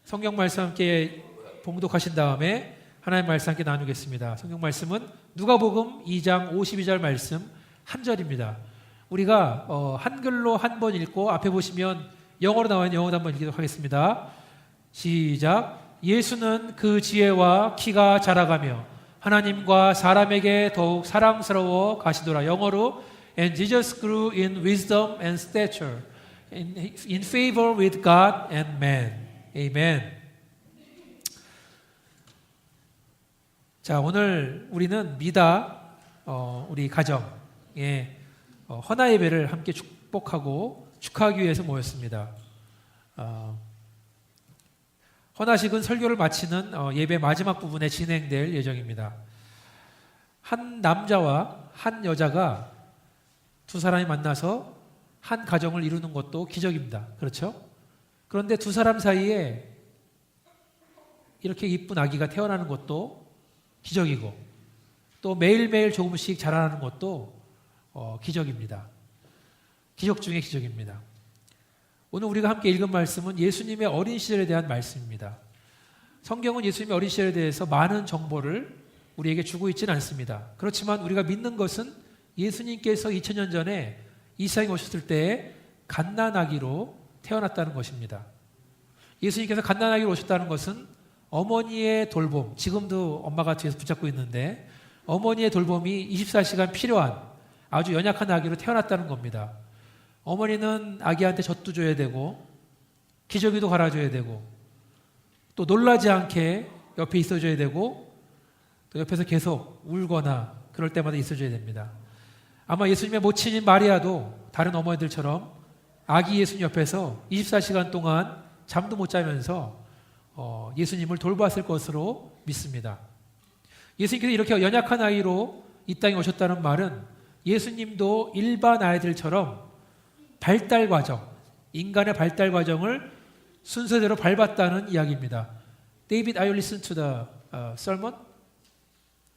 성경 말씀 함께 봉독하신 다음에 하나님 말씀 함께 나누겠습니다. 성경 말씀은 누가복음 2장 52절 말씀 한 절입니다. 우리가 한글로 한 번 읽고 앞에 보시면 영어로 나와 있는 영어도 한번 읽도록 하겠습니다. 시작. 예수는 그 지혜와 키가 자라가며 하나님과 사람에게 더욱 사랑스러워 가시더라. 영어로 And Jesus grew in wisdom and stature, in favor with God and man. Amen. 자, 오늘 우리는 미다 우리 가정의 헌화 예배를 함께 축복하고 축하하기 위해서 모였습니다. 헌화식은 설교를 마치는 예배 마지막 부분에 진행될 예정입니다. 한 남자와 한 여자가 두 사람이 만나서 한 가정을 이루는 것도 기적입니다. 그렇죠? 그런데 두 사람 사이에 이렇게 이쁜 아기가 태어나는 것도 기적이고 또 매일매일 조금씩 자라나는 것도 기적입니다. 기적 중에 기적입니다. 오늘 우리가 함께 읽은 말씀은 예수님의 어린 시절에 대한 말씀입니다. 성경은 예수님의 어린 시절에 대해서 많은 정보를 우리에게 주고 있지는 않습니다. 그렇지만 우리가 믿는 것은 예수님께서 2000년 전에 이 세상에 오셨을 때 갓난아기로 태어났다는 것입니다. 예수님께서 갓난아기로 오셨다는 것은 어머니의 돌봄, 지금도 엄마가 뒤에서 붙잡고 있는데 어머니의 돌봄이 24시간 필요한 아주 연약한 아기로 태어났다는 겁니다. 어머니는 아기한테 젖도 줘야 되고 기저귀도 갈아줘야 되고 또 놀라지 않게 옆에 있어줘야 되고 또 옆에서 계속 울거나 그럴 때마다 있어줘야 됩니다. 아마 예수님의 모친인 마리아도 다른 어머니들처럼 아기 예수님 옆에서 24시간 동안 잠도 못 자면서 예수님을 돌봤을 것으로 믿습니다. 예수님께서 이렇게 연약한 아이로 이 땅에 오셨다는 말은 예수님도 일반 아이들처럼 발달 과정, 인간의 발달 과정을 순서대로 밟았다는 이야기입니다. David, are you listen to the sermon?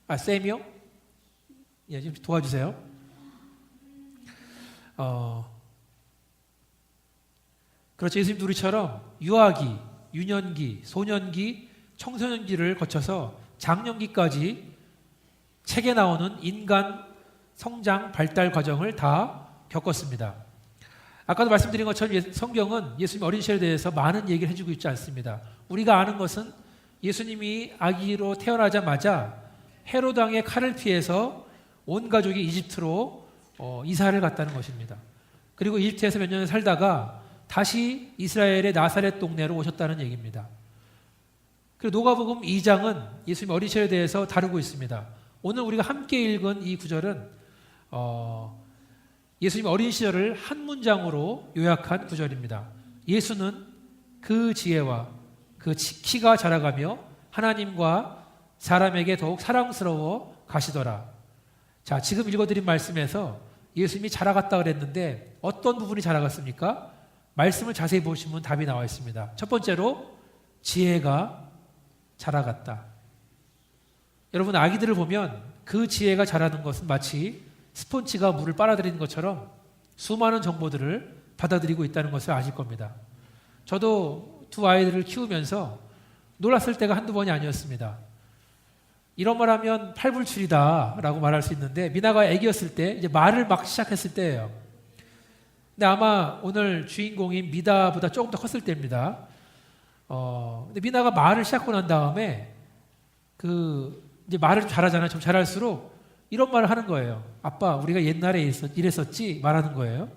Samuel? 예, 좀 도와주세요. 그렇죠. 예수님도 우리처럼 유아기, 유년기, 소년기, 청소년기를 거쳐서 장년기까지 책에 나오는 인간 성장 발달 과정을 다 겪었습니다. 아까도 말씀드린 것처럼 성경은 예수님 어린 시절에 대해서 많은 얘기를 해주고 있지 않습니다. 우리가 아는 것은 예수님이 아기로 태어나자마자 헤롯 왕의 칼을 피해서 온 가족이 이집트로 이사를 갔다는 것입니다. 그리고 이집트에서 몇 년을 살다가 다시 이스라엘의 나사렛 동네로 오셨다는 얘기입니다. 그리고 누가복음 2장은 예수님 어린 시절에 대해서 다루고 있습니다. 오늘 우리가 함께 읽은 이 구절은 예수님 어린 시절을 한 문장으로 요약한 구절입니다. 예수는 그 지혜와 그 키가 자라가며 하나님과 사람에게 더욱 사랑스러워 가시더라. 자, 지금 읽어드린 말씀에서 예수님이 자라갔다 그랬는데 어떤 부분이 자라갔습니까? 말씀을 자세히 보시면 답이 나와 있습니다. 첫 번째로 지혜가 자라갔다. 여러분, 아기들을 보면 그 지혜가 자라는 것은 마치 스폰지가 물을 빨아들이는 것처럼 수많은 정보들을 받아들이고 있다는 것을 아실 겁니다. 저도 두 아이들을 키우면서 놀랐을 때가 한두 번이 아니었습니다. 이런 말 하면 팔불출이다 라고 말할 수 있는데 미나가 애기였을 때 이제 말을 막 시작했을 때예요. 근데 아마 오늘 주인공인 미다보다 조금 더 컸을 때입니다. 근데 미나가 말을 시작하고 난 다음에 이제 말을 잘하잖아요. 좀 잘할수록 이런 말을 하는 거예요. 아빠, 우리가 옛날에 이랬었지? 말하는 거예요.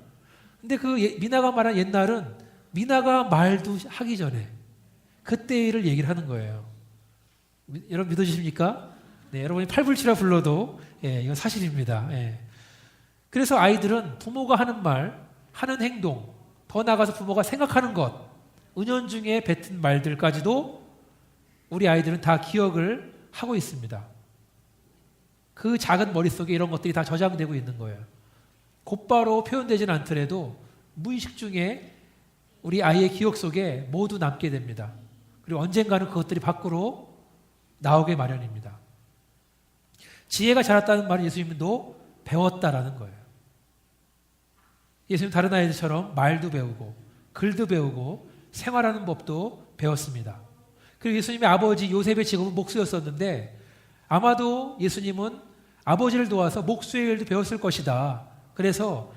근데 미나가 말한 옛날은 미나가 말도 하기 전에 그때 일을 얘기를 하는 거예요. 여러분 믿어주십니까? 네, 여러분이 팔불치라 불러도 이건 사실입니다. 그래서 아이들은 부모가 하는 말, 하는 행동, 더 나아가서 부모가 생각하는 것, 은연중에 뱉은 말들까지도 우리 아이들은 다 기억을 하고 있습니다. 그 작은 머릿속에 이런 것들이 다 저장되고 있는 거예요. 곧바로 표현되지는 않더라도 무의식 중에 우리 아이의 기억 속에 모두 남게 됩니다. 그리고 언젠가는 그것들이 밖으로 나오게 마련입니다. 지혜가 자랐다는 말은 예수님도 배웠다라는 거예요. 예수님 다른 아이들처럼 말도 배우고 글도 배우고 생활하는 법도 배웠습니다. 그리고 예수님의 아버지 요셉의 직업은 목수였었는데 아마도 예수님은 아버지를 도와서 목수의 일도 배웠을 것이다. 그래서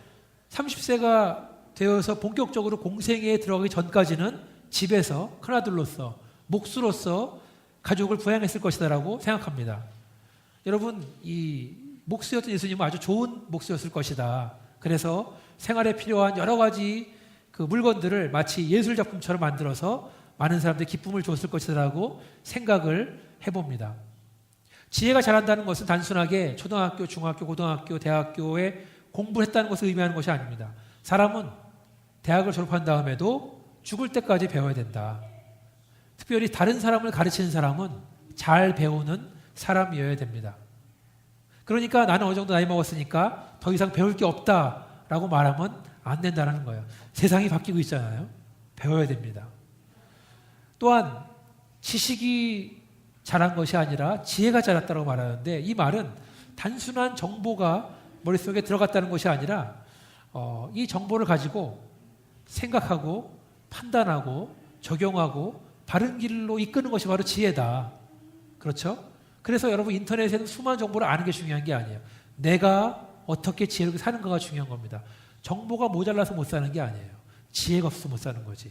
30세가 되어서 본격적으로 공생애에 들어가기 전까지는 집에서 큰아들로서 목수로서 가족을 부양했을 것이다라고 생각합니다. 여러분, 이 목수였던 예수님은 아주 좋은 목수였을 것이다. 그래서 생활에 필요한 여러 가지 그 물건들을 마치 예술 작품처럼 만들어서 많은 사람들이 기쁨을 줬을 것이라고 생각을 해봅니다. 지혜가 자란다는 것은 단순하게 초등학교, 중학교, 고등학교, 대학교에 공부를 했다는 것을 의미하는 것이 아닙니다. 사람은 대학을 졸업한 다음에도 죽을 때까지 배워야 된다. 특별히 다른 사람을 가르치는 사람은 잘 배우는 사람이어야 됩니다. 그러니까 나는 어느 정도 나이 먹었으니까 더 이상 배울 게 없다라고 말하면 안 된다는 거예요. 세상이 바뀌고 있잖아요. 배워야 됩니다. 또한 지식이 자란 것이 아니라 지혜가 자랐다고 말하는데 이 말은 단순한 정보가 머릿속에 들어갔다는 것이 아니라 이 정보를 가지고 생각하고 판단하고 적용하고 바른 길로 이끄는 것이 바로 지혜다. 그렇죠? 그래서 여러분 인터넷에는 수많은 정보를 아는 게 중요한 게 아니에요. 내가 어떻게 지혜롭게 사는가가 중요한 겁니다. 정보가 모자라서 못 사는 게 아니에요. 지혜가 없어서 못 사는 거지.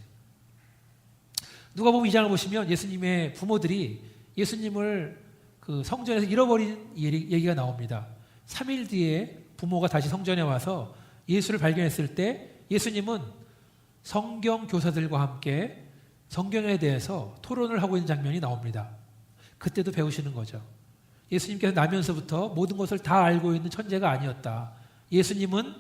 누가복음 2장을 보시면 예수님의 부모들이 예수님을 그 성전에서 잃어버린 얘기가 나옵니다. 3일 뒤에 부모가 다시 성전에 와서 예수를 발견했을 때 예수님은 성경 교사들과 함께 성경에 대해서 토론을 하고 있는 장면이 나옵니다. 그때도 배우시는 거죠. 예수님께서 나면서부터 모든 것을 다 알고 있는 천재가 아니었다. 예수님은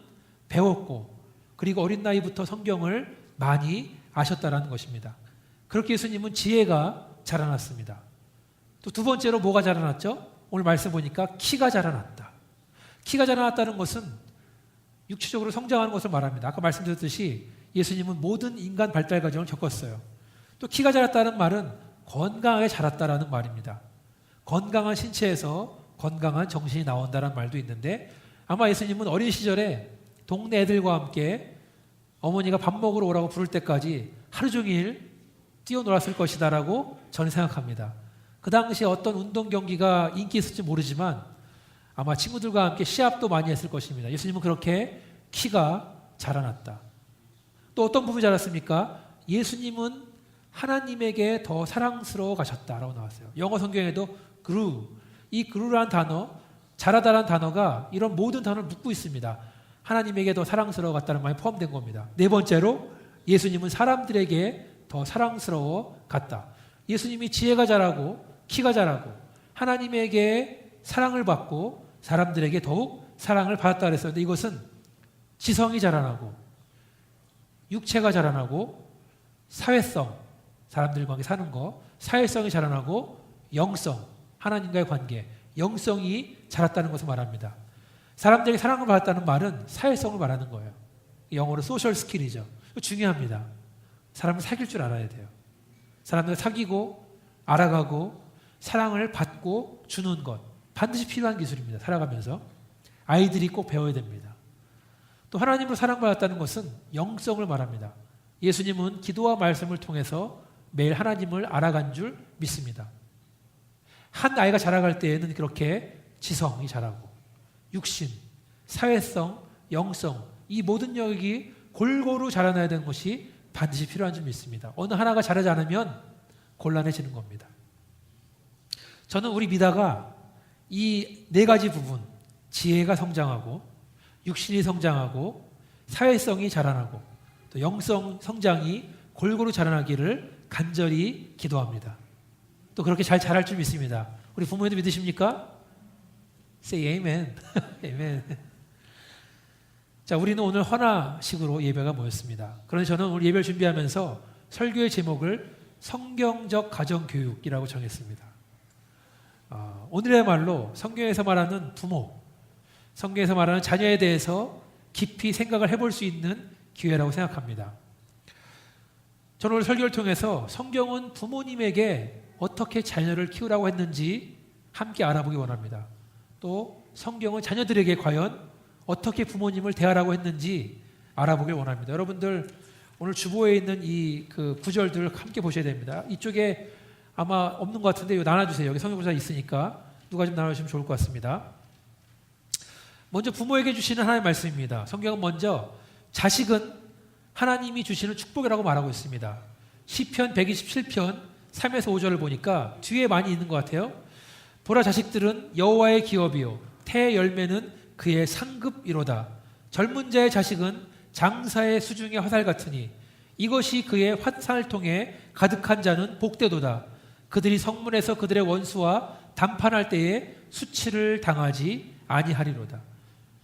배웠고 그리고 어린 나이부터 성경을 많이 아셨다라는 것입니다. 그렇게 예수님은 지혜가 자라났습니다. 또 두 번째로 뭐가 자라났죠? 오늘 말씀 보니까 키가 자라났다. 키가 자라났다는 것은 육체적으로 성장하는 것을 말합니다. 아까 말씀드렸듯이 예수님은 모든 인간 발달 과정을 겪었어요. 또 키가 자랐다는 말은 건강하게 자랐다라는 말입니다. 건강한 신체에서 건강한 정신이 나온다는 말도 있는데 아마 예수님은 어린 시절에 동네 애들과 함께 어머니가 밥 먹으러 오라고 부를 때까지 하루 종일 뛰어놀았을 것이다라고 저는 생각합니다. 그 당시에 어떤 운동 경기가 인기 있을지 모르지만 아마 친구들과 함께 시합도 많이 했을 것입니다. 예수님은 그렇게 키가 자라났다. 또 어떤 부분이 자랐습니까? 예수님은 하나님에게 더 사랑스러워 가셨다라고 나왔어요. 영어 성경에도 grew, 이 grew라는 단어, 자라다라는 단어가 이런 모든 단어를 묶고 있습니다. 하나님에게 더 사랑스러워 갔다는 말이 포함된 겁니다. 네 번째로 예수님은 사람들에게 더 사랑스러워 갔다. 예수님이 지혜가 자라고 키가 자라고 하나님에게 사랑을 받고 사람들에게 더욱 사랑을 받았다 그랬었는데 이것은 지성이 자라나고 육체가 자라나고 사회성, 사람들과 함께 사는 거, 사회성이 자라나고 영성, 하나님과의 관계, 영성이 자랐다는 것을 말합니다. 사람들에게 사랑을 받았다는 말은 사회성을 말하는 거예요. 영어로 소셜 스킬이죠. 중요합니다. 사람을 사귈 줄 알아야 돼요. 사람들 사귀고 알아가고 사랑을 받고 주는 것 반드시 필요한 기술입니다. 살아가면서 아이들이 꼭 배워야 됩니다. 또 하나님으로 사랑받았다는 것은 영성을 말합니다. 예수님은 기도와 말씀을 통해서 매일 하나님을 알아간 줄 믿습니다. 한 아이가 자라갈 때에는 그렇게 지성이 자라고 육신, 사회성, 영성 이 모든 영역이 골고루 자라나야 되는 것이 반드시 필요한 줄 믿습니다. 어느 하나가 자라지 않으면 곤란해지는 겁니다. 저는 우리 미다가 이 네 가지 부분 지혜가 성장하고 육신이 성장하고 사회성이 자라나고 또 영성 성장이 골고루 자라나기를 간절히 기도합니다. 또 그렇게 잘 자랄 줄 믿습니다. 우리 부모님도 믿으십니까? Say amen. amen. 자, 우리는 오늘 헌화식으로 예배가 모였습니다. 그런데 저는 오늘 예배를 준비하면서 설교의 제목을 성경적 가정교육이라고 정했습니다. 오늘의 말로 성경에서 말하는 부모, 성경에서 말하는 자녀에 대해서 깊이 생각을 해볼 수 있는 기회라고 생각합니다. 저는 오늘 설교를 통해서 성경은 부모님에게 어떻게 자녀를 키우라고 했는지 함께 알아보기 원합니다. 또 성경은 자녀들에게 과연 어떻게 부모님을 대하라고 했는지 알아보길 원합니다. 여러분들 오늘 주보에 있는 이 그 구절들을 함께 보셔야 됩니다. 이쪽에 아마 없는 것 같은데 이거 나눠주세요. 여기 성경구사 있으니까 누가 좀 나눠주시면 좋을 것 같습니다. 먼저 부모에게 주시는 하나님의 말씀입니다. 성경은 먼저 자식은 하나님이 주시는 축복이라고 말하고 있습니다. 시편 127편 3에서 5절을 보니까 뒤에 많이 있는 것 같아요. 보라, 자식들은 여호와의 기업이요 태의 열매는 그의 상급이로다. 젊은 자의 자식은 장사의 수중의 화살 같으니 이것이 그의 화살통에 가득한 자는 복되도다. 그들이 성문에서 그들의 원수와 담판할 때에 수치를 당하지 아니하리로다.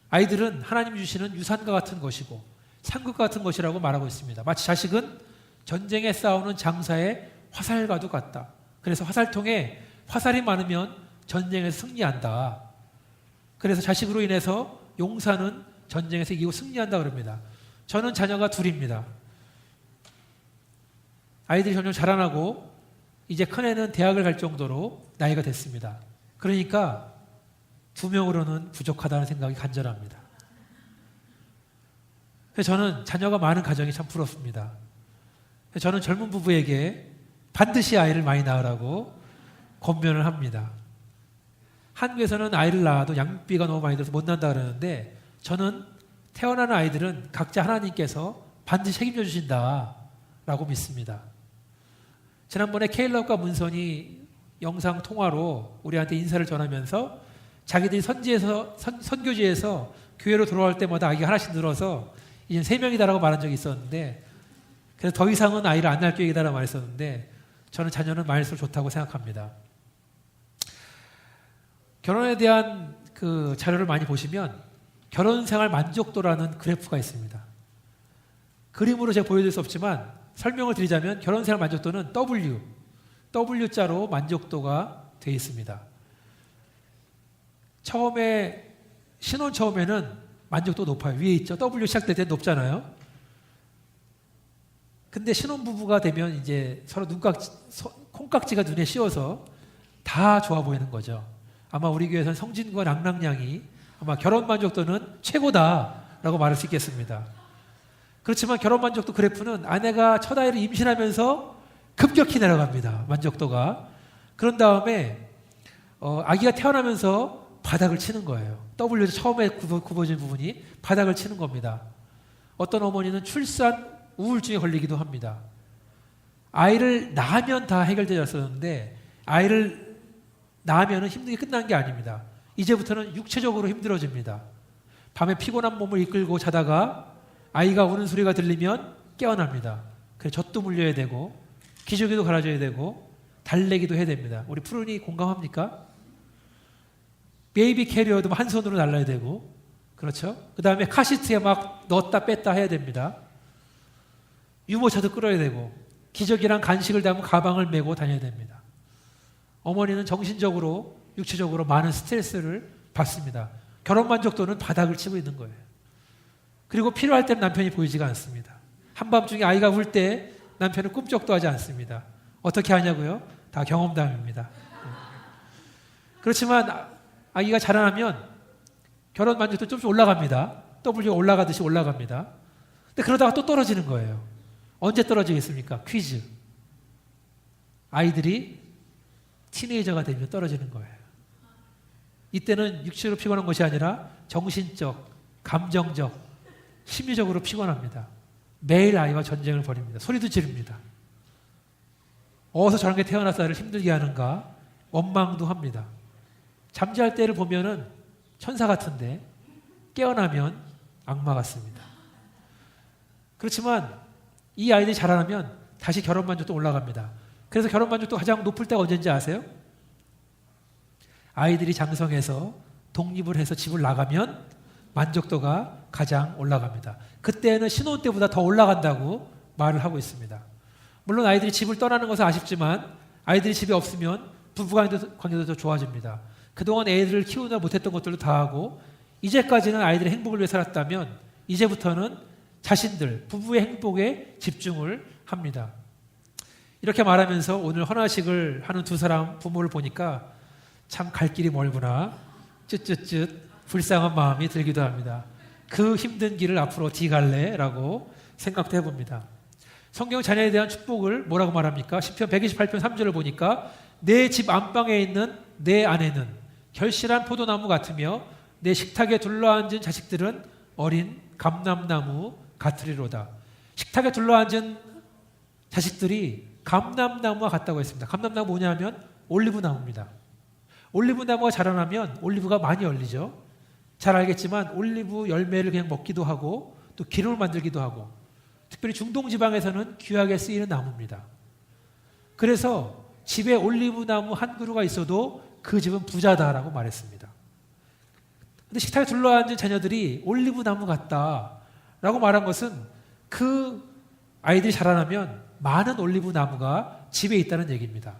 아이들은 하나님 주시는 유산과 같은 것이고 상급과 같은 것이라고 말하고 있습니다. 마치 자식은 전쟁에 싸우는 장사의 화살과도 같다. 그래서 화살통에 화살이 많으면 전쟁에서 승리한다. 그래서 자식으로 인해서 용사는 전쟁에서 이기고 승리한다 그럽니다. 저는 자녀가 둘입니다. 아이들이 점점 자라나고 이제 큰애는 대학을 갈 정도로 나이가 됐습니다. 그러니까 2명으로는 부족하다는 생각이 간절합니다. 그래서 저는 자녀가 많은 가정이 참 부럽습니다. 그래서 저는 젊은 부부에게 반드시 아이를 많이 낳으라고 권면을 합니다. 한국에서는 아이를 낳아도 양육비가 너무 많이 들어서 못 낳는다 그러는데 저는 태어나는 아이들은 각자 하나님께서 반드시 책임져 주신다라고 믿습니다. 지난번에 케일럽과 문선이 영상 통화로 우리한테 인사를 전하면서 자기들이 선교지에서 교회로 돌아올 때마다 아기가 하나씩 늘어서 이제 3명이다라고 말한 적이 있었는데 그래서 더 이상은 아이를 안 낳을 계획이다라고 말했었는데 저는 자녀는 많을수록 좋다고 생각합니다. 결혼에 대한 그 자료를 많이 보시면 결혼생활 만족도라는 그래프가 있습니다. 그림으로 제가 보여드릴 수 없지만 설명을 드리자면 결혼생활 만족도는 W자로 만족도가 되어 있습니다. 신혼 처음에는 만족도 높아요. 위에 있죠. W 시작될 때 높잖아요. 근데 신혼부부가 되면 이제 서로 콩깍지가 눈에 씌워서 다 좋아 보이는 거죠. 아마 우리 교회에서는 성진과 랑랑양이 아마 결혼 만족도는 최고다라고 말할 수 있겠습니다. 그렇지만 결혼 만족도 그래프는 아내가 첫 아이를 임신하면서 급격히 내려갑니다. 만족도가. 그런 다음에 아기가 태어나면서 바닥을 치는 거예요. W에서 처음에 굽어진 부분이 바닥을 치는 겁니다. 어떤 어머니는 출산 우울증에 걸리기도 합니다. 아이를 낳으면 다 해결되었었는데 아이를 낳으면 힘든 게 끝난 게 아닙니다. 이제부터는 육체적으로 힘들어집니다. 밤에 피곤한 몸을 이끌고 자다가 아이가 우는 소리가 들리면 깨어납니다. 그래서 젖도 물려야 되고 기저귀도 갈아줘야 되고 달래기도 해야 됩니다. 우리 푸른이 공감합니까? 베이비 캐리어도 한 손으로 날라야 되고 그렇죠? 그 다음에 카시트에 막 넣었다 뺐다 해야 됩니다. 유모차도 끌어야 되고 기저귀랑 간식을 담은 가방을 메고 다녀야 됩니다. 어머니는 정신적으로 육체적으로 많은 스트레스를 받습니다. 결혼 만족도는 바닥을 치고 있는 거예요. 그리고 필요할 때는 남편이 보이지가 않습니다. 한밤중에 아이가 울 때 남편은 꿈쩍도 하지 않습니다. 어떻게 하냐고요? 다 경험담입니다. 그렇지만 아기가 자라나면 결혼 만족도 조금씩 올라갑니다. W가 올라가듯이 올라갑니다. 근데 그러다가 또 떨어지는 거예요. 언제 떨어지겠습니까? 퀴즈. 아이들이 티네이저가 되면 떨어지는 거예요. 이때는 육체로 피곤한 것이 아니라 정신적, 감정적, 심리적으로 피곤합니다. 매일 아이와 전쟁을 벌입니다. 소리도 지릅니다. 어디서 저런 게 태어나서 나를 힘들게 하는가 원망도 합니다. 잠잘 때를 보면은 천사 같은데 깨어나면 악마 같습니다. 그렇지만 이 아이들이 자라나면 다시 결혼 만족도 올라갑니다. 그래서 결혼 만족도 가장 높을 때가 언제인지 아세요? 아이들이 장성해서 독립을 해서 집을 나가면 만족도가 가장 올라갑니다. 그때는 신혼 때보다 더 올라간다고 말을 하고 있습니다. 물론 아이들이 집을 떠나는 것은 아쉽지만 아이들이 집에 없으면 부부관계도 더 좋아집니다. 그동안 애들을 키우느라 못했던 것들도 다 하고 이제까지는 아이들의 행복을 위해 살았다면 이제부터는 자신들, 부부의 행복에 집중을 합니다. 이렇게 말하면서 오늘 헌화식을 하는 두 사람 부모를 보니까 참 갈 길이 멀구나 쯧쯧쯧 불쌍한 마음이 들기도 합니다. 그 힘든 길을 앞으로 어떻게 갈래? 라고 생각도 해봅니다. 성경 자녀에 대한 축복을 뭐라고 말합니까? 시편 128편 3절을 보니까 내 집 안방에 있는 내 아내는 결실한 포도나무 같으며 내 식탁에 둘러앉은 자식들은 어린 감람나무 같으리로다. 식탁에 둘러앉은 자식들이 감람나무와 같다고 했습니다. 감람나무 뭐냐면 올리브나무입니다. 올리브나무가 자라나면 올리브가 많이 열리죠. 잘 알겠지만 올리브 열매를 그냥 먹기도 하고 또 기름을 만들기도 하고 특별히 중동 지방에서는 귀하게 쓰이는 나무입니다. 그래서 집에 올리브나무 한 그루가 있어도 그 집은 부자다라고 말했습니다. 근데 식탁에 둘러앉은 자녀들이 올리브나무 같다라고 말한 것은 그 아이들이 자라나면 많은 올리브나무가 집에 있다는 얘기입니다.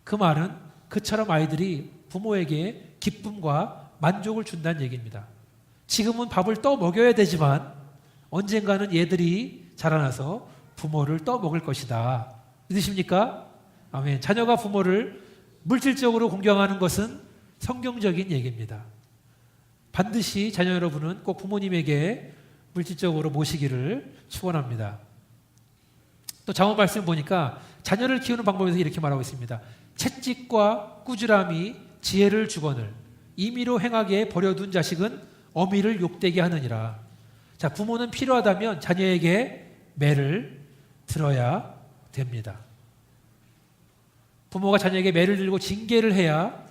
그 말은 그처럼 아이들이 부모에게 기쁨과 만족을 준다는 얘기입니다. 지금은 밥을 떠 먹여야 되지만 언젠가는 얘들이 자라나서 부모를 떠 먹을 것이다. 믿으십니까? 아멘. 자녀가 부모를 물질적으로 공경하는 것은 성경적인 얘기입니다. 반드시 자녀 여러분은 꼭 부모님에게 물질적으로 모시기를 축원합니다. 또 잠언 말씀 보니까 자녀를 키우는 방법에서 이렇게 말하고 있습니다. 채찍과 꾸지람이 지혜를 주거늘 임의로 행하게 버려둔 자식은 어미를 욕되게 하느니라. 자, 부모는 필요하다면 자녀에게 매를 들어야 됩니다. 부모가 자녀에게 매를 들고 징계를 해야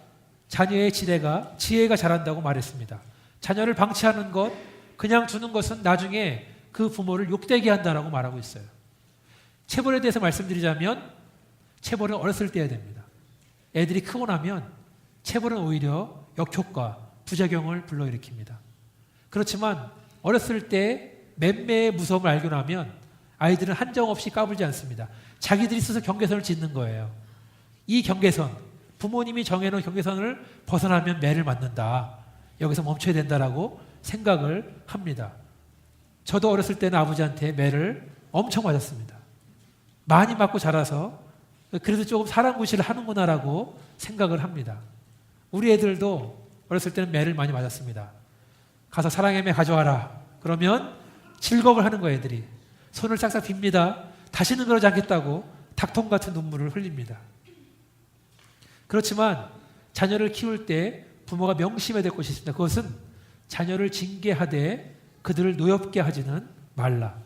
자녀의 지혜가 자란다고 말했습니다. 자녀를 방치하는 것, 그냥 두는 것은 나중에 그 부모를 욕되게 한다라고 말하고 있어요. 체벌에 대해서 말씀드리자면 체벌은 어렸을 때 해야 됩니다. 애들이 크고 나면 체벌은 오히려 역효과, 부작용을 불러일으킵니다. 그렇지만 어렸을 때 맴매의 무서움을 알고 나면 아이들은 한정없이 까불지 않습니다. 자기들이 스스로 경계선을 짓는 거예요. 이 경계선, 부모님이 정해놓은 경계선을 벗어나면 매를 맞는다. 여기서 멈춰야 된다라고 생각을 합니다. 저도 어렸을 때는 아버지한테 매를 엄청 맞았습니다. 많이 맞고 자라서 그래도 조금 사랑구실을 하는구나라고 생각을 합니다. 우리 애들도 어렸을 때는 매를 많이 맞았습니다. 가서 사랑의 매 가져와라. 그러면 즐거움을 하는 거예요, 애들이. 손을 싹싹 빕니다. 다시는 그러지 않겠다고 닭통 같은 눈물을 흘립니다. 그렇지만 자녀를 키울 때 부모가 명심해야 될 것이 있습니다. 그것은 자녀를 징계하되 그들을 노엽게 하지는 말라.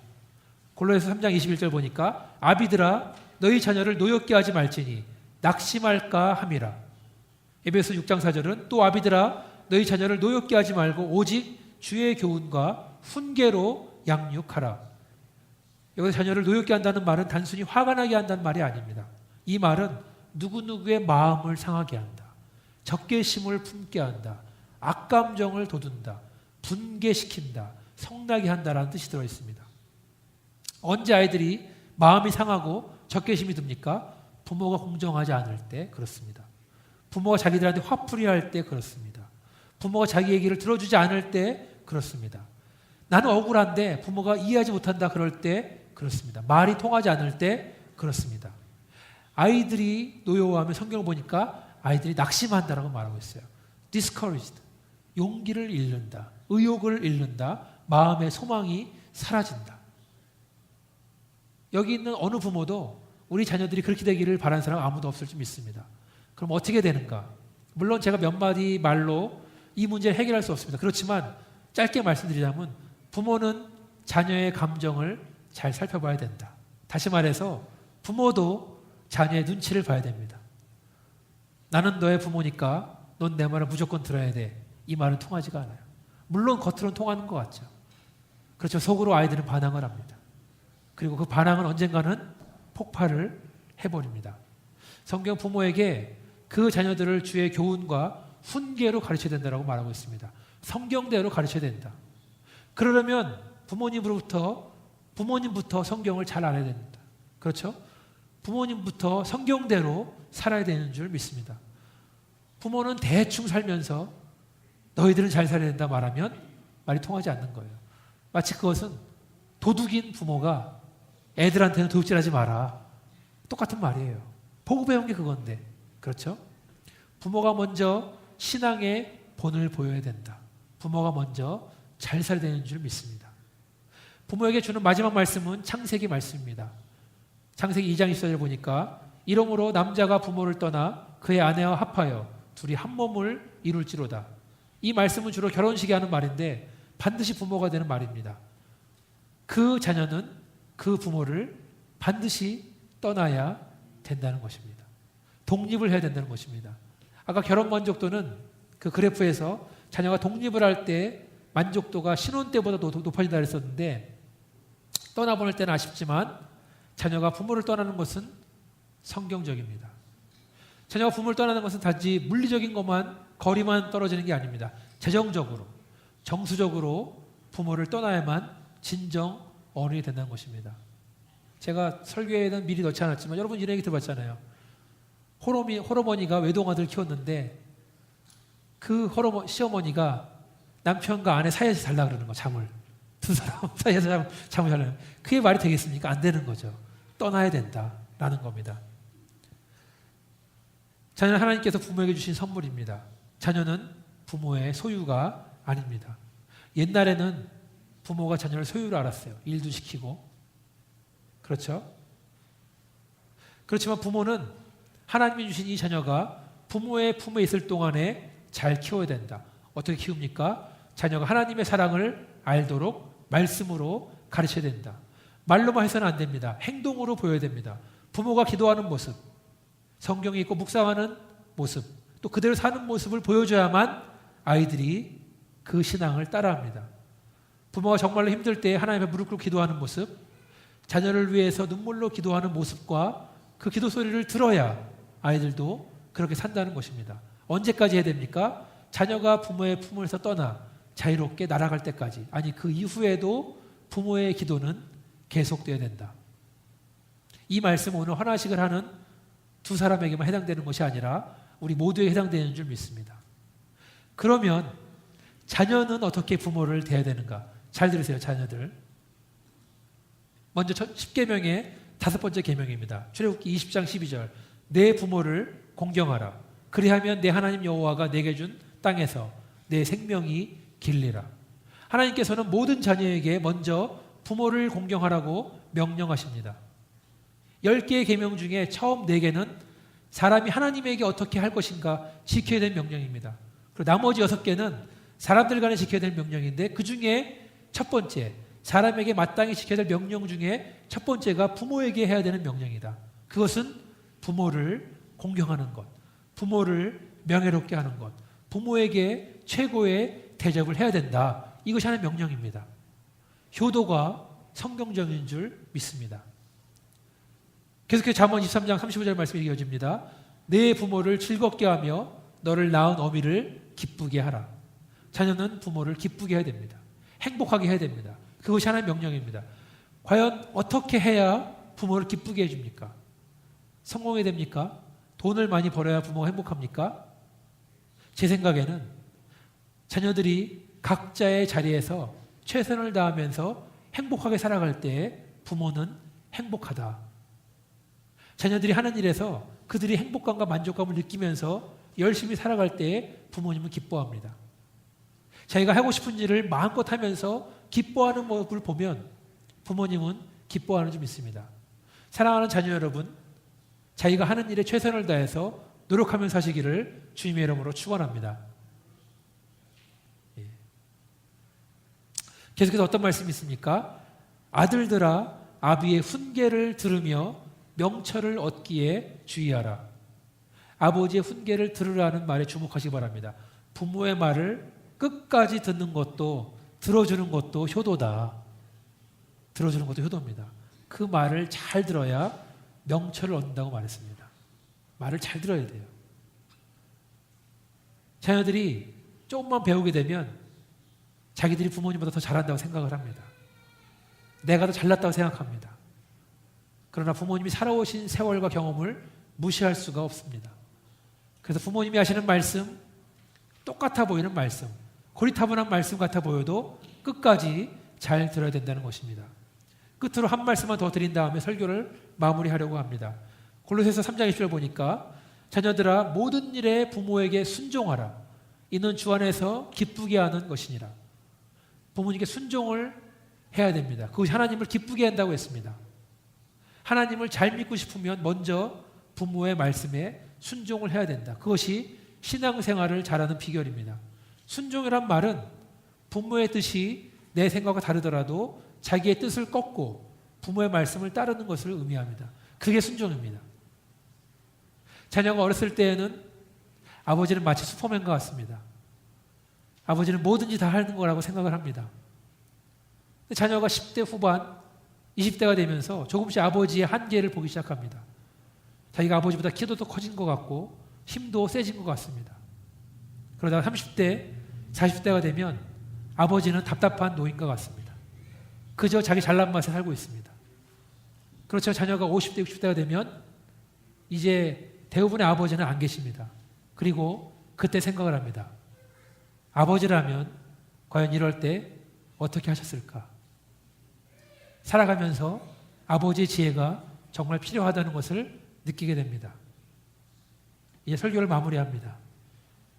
골로새서 3장 21절 보니까 아비들아 너희 자녀를 노엽게 하지 말지니 낙심할까 함이라. 에베소 6장 4절은 또 아비들아 너희 자녀를 노엽게 하지 말고 오직 주의 교훈과 훈계로 양육하라. 여기서 자녀를 노엽게 한다는 말은 단순히 화가 나게 한다는 말이 아닙니다. 이 말은 누구누구의 마음을 상하게 한다. 적개심을 품게 한다. 악감정을 돋운다. 분개시킨다. 성나게 한다라는 뜻이 들어있습니다. 언제 아이들이 마음이 상하고 적개심이 듭니까? 부모가 공정하지 않을 때 그렇습니다. 부모가 자기들한테 화풀이할 때 그렇습니다. 부모가 자기 얘기를 들어주지 않을 때 그렇습니다. 나는 억울한데 부모가 이해하지 못한다 그럴 때 그렇습니다. 말이 통하지 않을 때 그렇습니다. 아이들이 노여워하면 성경을 보니까 아이들이 낙심한다라고 말하고 있어요. discouraged. 용기를 잃는다. 의욕을 잃는다. 마음의 소망이 사라진다. 여기 있는 어느 부모도 우리 자녀들이 그렇게 되기를 바라는 사람 아무도 없을 줄 믿습니다. 그럼 어떻게 되는가? 물론 제가 몇 마디 말로 이 문제를 해결할 수 없습니다. 그렇지만 짧게 말씀드리자면 부모는 자녀의 감정을 잘 살펴봐야 된다. 다시 말해서 부모도 자녀의 눈치를 봐야 됩니다. 나는 너의 부모니까 넌 내 말을 무조건 들어야 돼. 이 말은 통하지가 않아요. 물론 겉으로는 통하는 것 같죠. 그렇죠. 속으로 아이들은 반항을 합니다. 그리고 그 반항은 언젠가는 폭발을 해버립니다. 성경 부모에게 그 자녀들을 주의 교훈과 훈계로 가르쳐야 된다고 말하고 있습니다. 성경대로 가르쳐야 된다. 그러려면 부모님부터 성경을 잘 알아야 됩니다. 그렇죠? 부모님부터 성경대로 살아야 되는 줄 믿습니다. 부모는 대충 살면서 너희들은 잘 살아야 된다 말하면 말이 통하지 않는 거예요. 마치 그것은 도둑인 부모가 애들한테는 도둑질하지 마라. 똑같은 말이에요. 보고 배운 게 그건데. 그렇죠? 부모가 먼저 신앙의 본을 보여야 된다. 부모가 먼저 잘 살아야 되는 줄 믿습니다. 부모에게 주는 마지막 말씀은 창세기 말씀입니다. 창세기 2장 24절 보니까 이러므로 남자가 부모를 떠나 그의 아내와 합하여 둘이 한 몸을 이룰지로다. 이 말씀은 주로 결혼식에 하는 말인데 반드시 부모가 되는 말입니다. 그 자녀는 그 부모를 반드시 떠나야 된다는 것입니다. 독립을 해야 된다는 것입니다. 아까 결혼 만족도는 그 그래프에서 자녀가 독립을 할 때 만족도가 신혼 때보다 높아진다 그랬었는데 떠나보낼 때는 아쉽지만 자녀가 부모를 떠나는 것은 성경적입니다. 자녀가 부모를 떠나는 것은 단지 물리적인 것만 거리만 떨어지는 게 아닙니다. 재정적으로, 정수적으로 부모를 떠나야만 진정 어른이 된다는 것입니다. 제가 설교에는 미리 넣지 않았지만 여러분 이런 얘기 들어봤잖아요. 홀어머니가 외동아들 키웠는데 그 시어머니가 남편과 아내 사이에서 잘라 그러는 거, 잠을. 두 사람 사이에서 잠을 자려는. 그게 말이 되겠습니까? 안 되는 거죠. 떠나야 된다라는 겁니다. 자녀는 하나님께서 부모에게 주신 선물입니다. 자녀는 부모의 소유가 아닙니다. 옛날에는 부모가 자녀를 소유로 알았어요. 일도 시키고. 그렇죠? 그렇지만 부모는 하나님이 주신 이 자녀가 부모의 품에 있을 동안에 잘 키워야 된다. 어떻게 키웁니까? 자녀가 하나님의 사랑을 알도록 말씀으로 가르쳐야 된다. 말로만 해서는 안 됩니다. 행동으로 보여야 됩니다. 부모가 기도하는 모습, 성경이 있고 묵상하는 모습, 또 그대로 사는 모습을 보여줘야만 아이들이 그 신앙을 따라합니다. 부모가 정말로 힘들 때 하나님 앞에 무릎 꿇고 기도하는 모습, 자녀를 위해서 눈물로 기도하는 모습과 그 기도 소리를 들어야 아이들도 그렇게 산다는 것입니다. 언제까지 해야 됩니까? 자녀가 부모의 품에서 떠나 자유롭게 날아갈 때까지. 아니, 그 이후에도 부모의 기도는 계속돼야 된다. 이 말씀은 오늘 환화식을 하는 두 사람에게만 해당되는 것이 아니라 우리 모두에게 해당되는 줄 믿습니다. 그러면 자녀는 어떻게 부모를 대해야 되는가? 잘 들으세요, 자녀들. 먼저 10계명의 5번째 계명입니다. 출애굽기 20장 12절. 내 부모를 공경하라. 그리하면 내 하나님 여호와가 내게 준 땅에서 내 생명이 길리라. 하나님께서는 모든 자녀에게 먼저 부모를 공경하라고 명령하십니다. 10개의 계명 중에 처음 4개는 사람이 하나님에게 어떻게 할 것인가 지켜야 될 명령입니다. 그리고 나머지 6개는 사람들 간에 지켜야 될 명령인데 그 중에 첫 번째, 사람에게 마땅히 지켜야 될 명령 중에 첫 번째가 부모에게 해야 되는 명령이다. 그것은 부모를 공경하는 것, 부모를 명예롭게 하는 것, 부모에게 최고의 대접을 해야 된다. 이것이 하나의 명령입니다. 효도가 성경적인 줄 믿습니다. 계속해서 잠언 23장 35절 말씀이 이어집니다. 내 부모를 즐겁게 하며 너를 낳은 어미를 기쁘게 하라. 자녀는 부모를 기쁘게 해야 됩니다. 행복하게 해야 됩니다. 그것이 하나의 명령입니다. 과연 어떻게 해야 부모를 기쁘게 해줍니까? 성공해야 됩니까? 돈을 많이 벌어야 부모가 행복합니까? 제 생각에는 자녀들이 각자의 자리에서 최선을 다하면서 행복하게 살아갈 때 부모는 행복하다. 자녀들이 하는 일에서 그들이 행복감과 만족감을 느끼면서 열심히 살아갈 때 부모님은 기뻐합니다. 자기가 하고 싶은 일을 마음껏 하면서 기뻐하는 모습을 보면 부모님은 기뻐하는 줄 믿습니다. 사랑하는 자녀 여러분, 자기가 하는 일에 최선을 다해서 노력하면서 사시기를 주님의 이름으로 축원합니다. 계속해서 어떤 말씀이 있습니까? 아들들아 아비의 훈계를 들으며 명철을 얻기에 주의하라. 아버지의 훈계를 들으라는 말에 주목하시기 바랍니다. 부모의 말을 끝까지 듣는 것도 들어주는 것도 효도다. 들어주는 것도 효도입니다. 그 말을 잘 들어야 명철을 얻는다고 말했습니다. 말을 잘 들어야 돼요. 자녀들이 조금만 배우게 되면 자기들이 부모님보다 더 잘한다고 생각을 합니다. 내가 더 잘났다고 생각합니다. 그러나 부모님이 살아오신 세월과 경험을 무시할 수가 없습니다. 그래서 부모님이 하시는 말씀, 똑같아 보이는 말씀, 고리타분한 말씀 같아 보여도 끝까지 잘 들어야 된다는 것입니다. 끝으로 한 말씀만 더 드린 다음에 설교를 마무리하려고 합니다. 골로새서 3장 20절 보니까 자녀들아 모든 일에 부모에게 순종하라. 이는 주 안에서 기쁘게 하는 것이니라. 부모님께 순종을 해야 됩니다. 그것이 하나님을 기쁘게 한다고 했습니다. 하나님을 잘 믿고 싶으면 먼저 부모의 말씀에 순종을 해야 된다. 그것이 신앙생활을 잘하는 비결입니다. 순종이란 말은 부모의 뜻이 내 생각과 다르더라도 자기의 뜻을 꺾고 부모의 말씀을 따르는 것을 의미합니다. 그게 순종입니다. 자녀가 어렸을 때에는 아버지는 마치 슈퍼맨과 같습니다. 아버지는 뭐든지 다 하는 거라고 생각을 합니다. 자녀가 10대 후반, 20대가 되면서 조금씩 아버지의 한계를 보기 시작합니다. 자기가 아버지보다 키도 더 커진 것 같고 힘도 세진 것 같습니다. 그러다가 30대, 40대가 되면 아버지는 답답한 노인과 같습니다. 그저 자기 잘난 맛에 살고 있습니다. 그렇죠. 자녀가 50대, 60대가 되면 이제 대부분의 아버지는 안 계십니다. 그리고 그때 생각을 합니다. 아버지라면 과연 이럴 때 어떻게 하셨을까? 살아가면서 아버지의 지혜가 정말 필요하다는 것을 느끼게 됩니다. 이제 설교를 마무리합니다.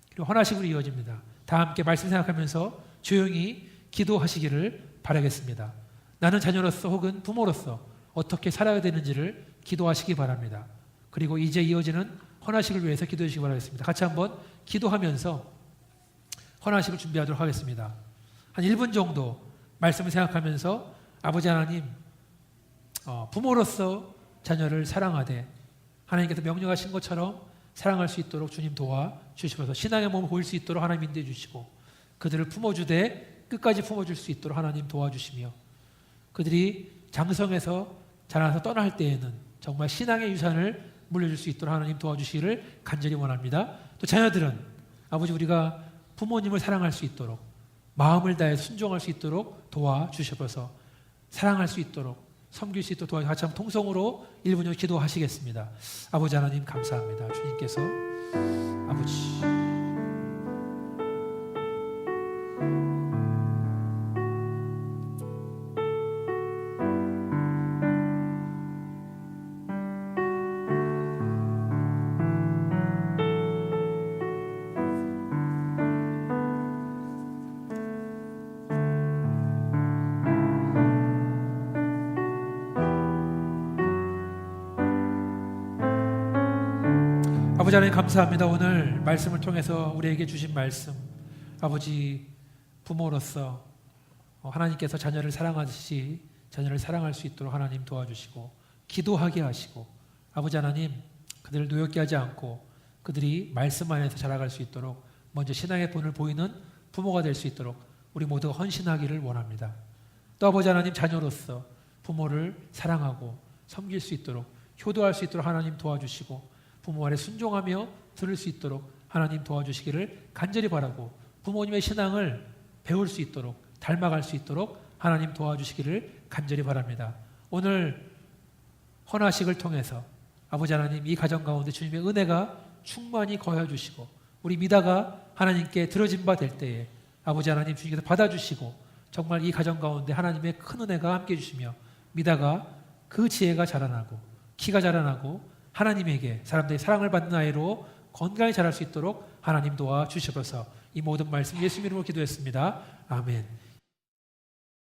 그리고 헌화식으로 이어집니다. 다 함께 말씀 생각하면서 조용히 기도하시기를 바라겠습니다. 나는 자녀로서 혹은 부모로서 어떻게 살아야 되는지를 기도하시기 바랍니다. 그리고 이제 이어지는 헌화식을 위해서 기도해 주시기 바라겠습니다. 같이 한번 기도하면서 헌화식을 준비하도록 하겠습니다. 한 1분 정도 말씀을 생각하면서 아버지 하나님, 부모로서 자녀를 사랑하되 하나님께서 명령하신 것처럼 사랑할 수 있도록 주님 도와주시면서 신앙의 몸을 보일 수 있도록 하나님 인도해 주시고 그들을 품어주되 끝까지 품어줄 수 있도록 하나님 도와주시며 그들이 장성해서 자라나서 떠날 때에는 정말 신앙의 유산을 물려줄 수 있도록 하나님 도와주시기를 간절히 원합니다. 또 자녀들은 아버지 우리가 부모님을 사랑할 수 있도록 마음을 다해 순종할 수 있도록 도와주셔서 사랑할 수 있도록 섬길 수 있도록 도와주셔서 같이 한번 통성으로 1분 정도 기도하시겠습니다. 아버지 하나님 감사합니다. 주님께서 아버지 아버지 하나님 감사합니다. 오늘 말씀을 통해서 우리에게 주신 말씀 아버지 부모로서 하나님께서 자녀를 사랑하듯이 자녀를 사랑할 수 있도록 하나님 도와주시고 기도하게 하시고 아버지 하나님 그들을 노엽게 하지 않고 그들이 말씀 안에서 자라갈 수 있도록 먼저 신앙의 본을 보이는 부모가 될 수 있도록 우리 모두가 헌신하기를 원합니다. 또 아버지 하나님 자녀로서 부모를 사랑하고 섬길 수 있도록 효도할 수 있도록 하나님 도와주시고 부모 아래 순종하며 들을 수 있도록 하나님 도와주시기를 간절히 바라고 부모님의 신앙을 배울 수 있도록 닮아갈 수 있도록 하나님 도와주시기를 간절히 바랍니다. 오늘 헌화식을 통해서 아버지 하나님 이 가정 가운데 주님의 은혜가 충만히 거하여 주시고 우리 미다가 하나님께 들어진 바 될 때에 아버지 하나님 주님께서 받아주시고 정말 이 가정 가운데 하나님의 큰 은혜가 함께 해주시며 미다가 그 지혜가 자라나고 키가 자라나고 하나님에게 사람들이 사랑을 받는 아이로 건강히 자랄 수 있도록 하나님 도와주시옵소서. 이 모든 말씀 예수 이름으로 기도했습니다. 아멘.